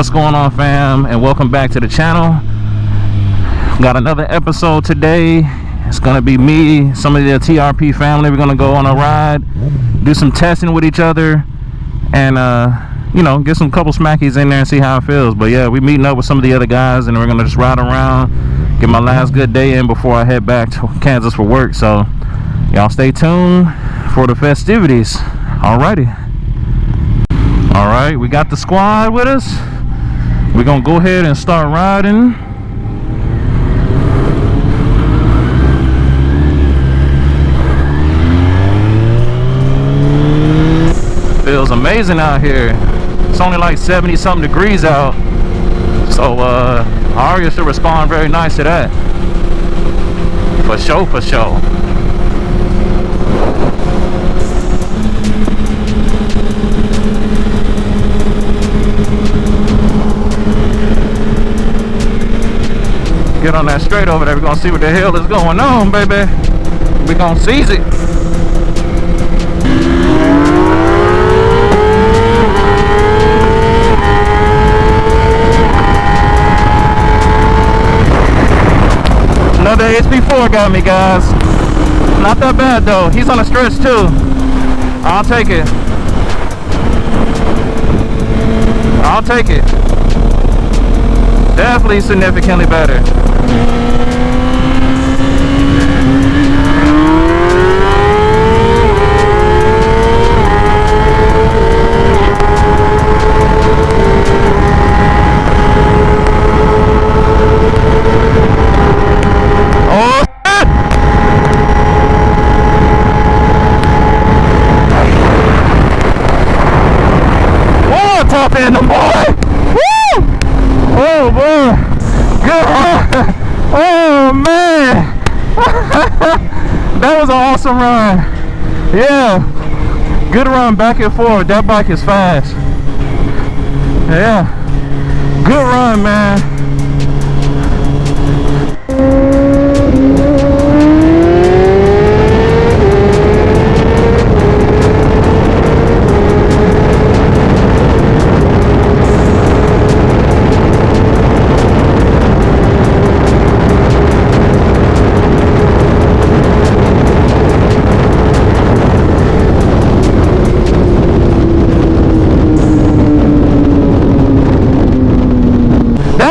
What's going on, fam, and welcome back to the channel. Got another episode today. It's gonna be me, some of the TRP family. We're gonna go on a ride, do some testing with each other, and you know, get some couple smackies in there and see how it feels. But yeah, we're meeting up with some of the other guys, and we're gonna just ride around, get my last good day in before I head back to Kansas for work. So y'all stay tuned for the festivities. Alrighty. Alright, we got the squad with us. We're gonna go ahead and start riding. Feels amazing out here. It's only like 70 something degrees out, so Arya should respond very nice to that. For sure, for sure. Get on that straight over there. We're gonna see what the hell is going on, baby. We're gonna seize it. Another HP4 got me, guys. Not that bad though. He's on a stretch too. I'll take it. I'll take it. Definitely significantly better. Oh shit! Whoa, top end, boy! Woo! Oh boy! Good run! Oh man! That was an awesome run. Yeah, good run back and forth. That bike is fast. Yeah, good run, man.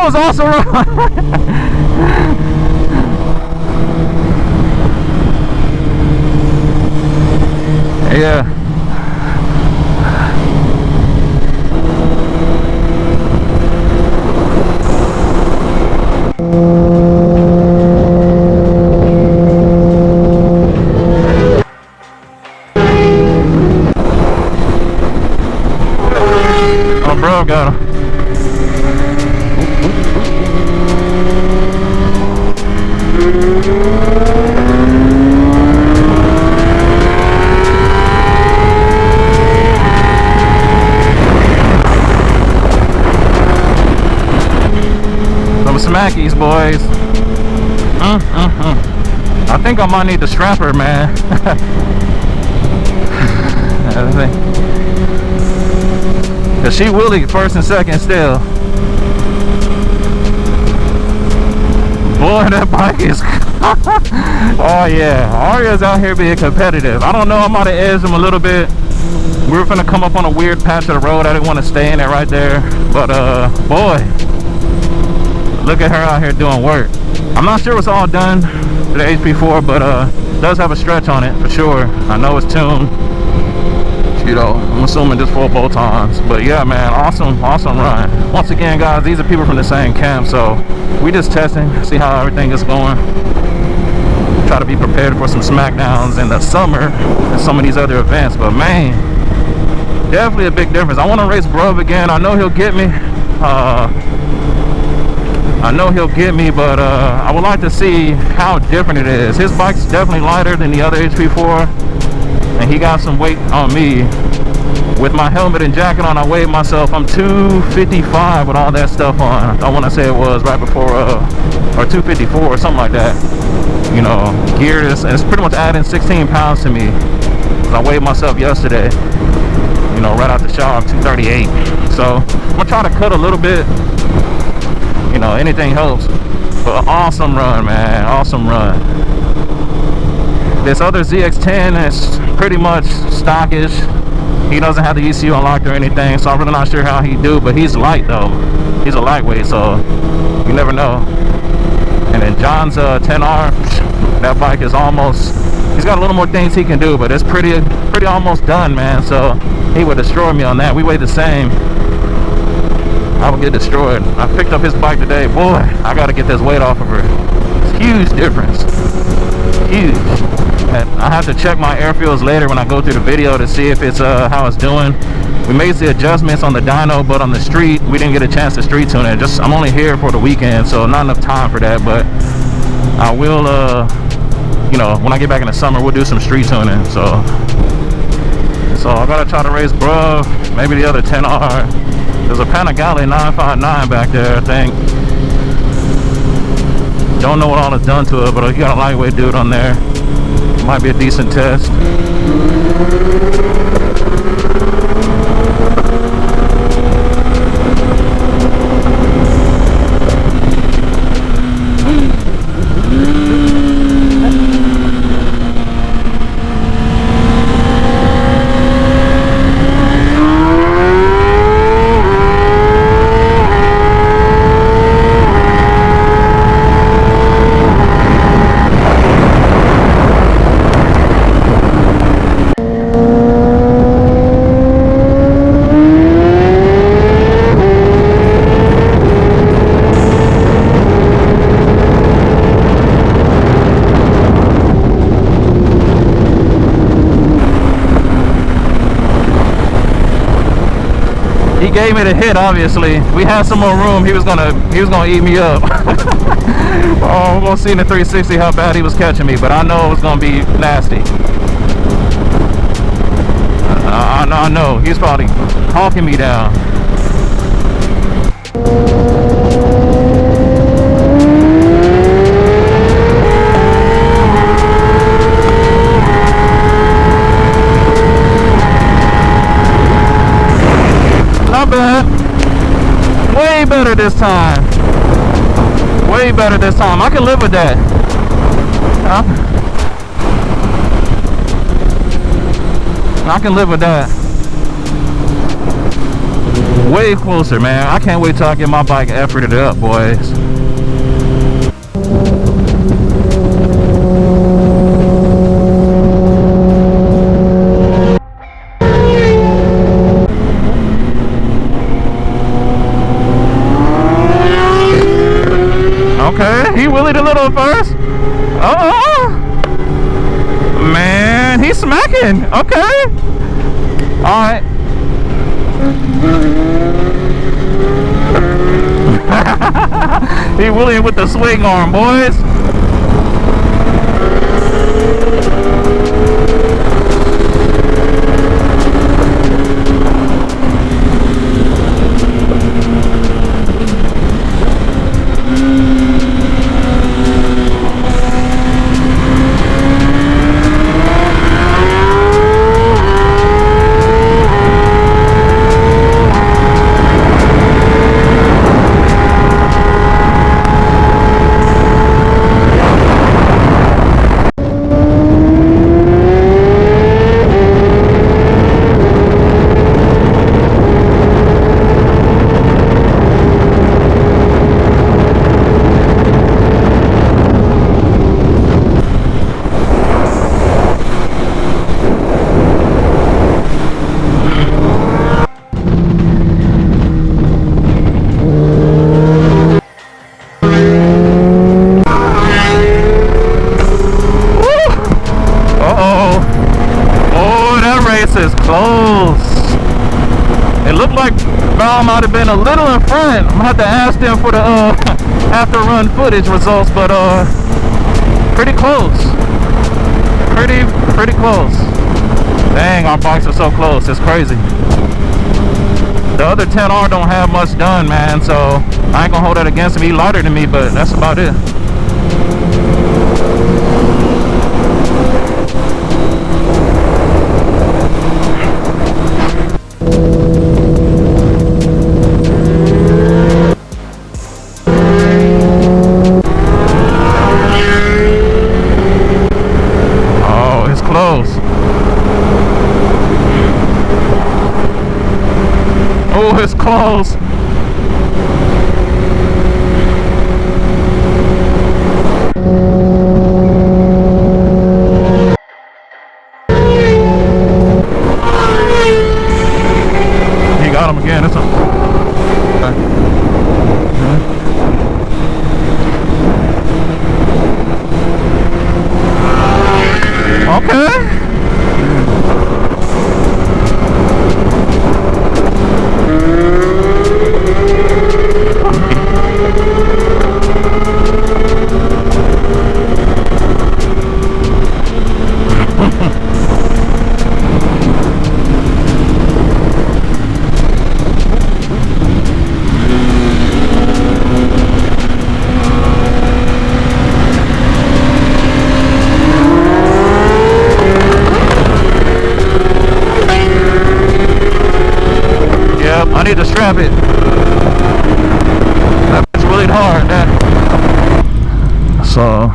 Was also wrong. Yeah. Oh, bro, got him. Smackies, boys. I think I might need the strapper, man. Cause she wheelie first and second still. Boy, that bike is oh yeah, Arya's out here being competitive. I don't know, I might have edged him a little bit. We were gonna come up on a weird patch of the road. I didn't want to stay in it right there, but boy, look at her out here doing work. I'm not sure it's all done for the HP4, but it does have a stretch on it for sure. I know it's tuned. You know, I'm assuming just 4 bolt-ons. But yeah, man, awesome run. Once again, guys, these are people from the same camp, so we just testing, see how everything is going. Try to be prepared for some Smackdowns in the summer and some of these other events. But man, definitely a big difference. I want to race Grub again. I know he'll get me. But I would like to see how different it is. His bike's definitely lighter than the other HP4, and he got some weight on me. With my helmet and jacket on, I weighed myself. I'm 255 with all that stuff on. I want to say it was right before, or 254 or something like that. You know, geared is, and it's pretty much adding 16 pounds to me. I weighed myself yesterday. you know, right out the shower, I'm 238. So I'm gonna try to cut a little bit. You know, anything helps. But awesome run, man, awesome run. This other ZX10 is pretty much stockish. He doesn't have the ECU unlocked or anything, so I'm really not sure how he do, but he's light though. He's a lightweight, so you never know. And then John's 10R, that bike is almost, he's got a little more things he can do, but it's pretty almost done, man. So he would destroy me on that. We weigh the same. I would get destroyed. I picked up his bike today. Boy, I gotta get this weight off of her. It's huge difference. Huge. And I have to check my air fields later when I go through the video to see if it's how it's doing. We made the adjustments on the dyno, but on the street we didn't get a chance to street tune it. I'm only here for the weekend, so not enough time for that. But I will, you know, when I get back in the summer, we'll do some street tuning. So I gotta try to race bruh, maybe the other 10R. There's a Panigale 959 back there, I think. Don't know what all it's done to it, but you got a lightweight dude on there. Might be a decent test. He gave me the hit, obviously. We had some more room. He was gonna eat me up. Oh, we're gonna see in the 360 how bad he was catching me, but I know it was gonna be nasty. I know. He's probably hawking me down. Not bad. Way better this time. Way better this time. I can live with that. I can live with that. Way closer, man. I can't wait till I get my bike efforted up, boys. Okay, he willied a little first. Oh, man, he's smacking. Okay, all right. He willing with the swing arm, boys. Is close. It looked like Val might have been a little in front. I'm gonna have to ask them for the after run footage results, but pretty close. Pretty close. Dang, our bikes are so close. It's crazy. The other 10R don't have much done, man, so I ain't gonna hold that against him. He's lighter than me, but that's about it. close. He got him again. It's a okay. I need to strap it. That's really hard. So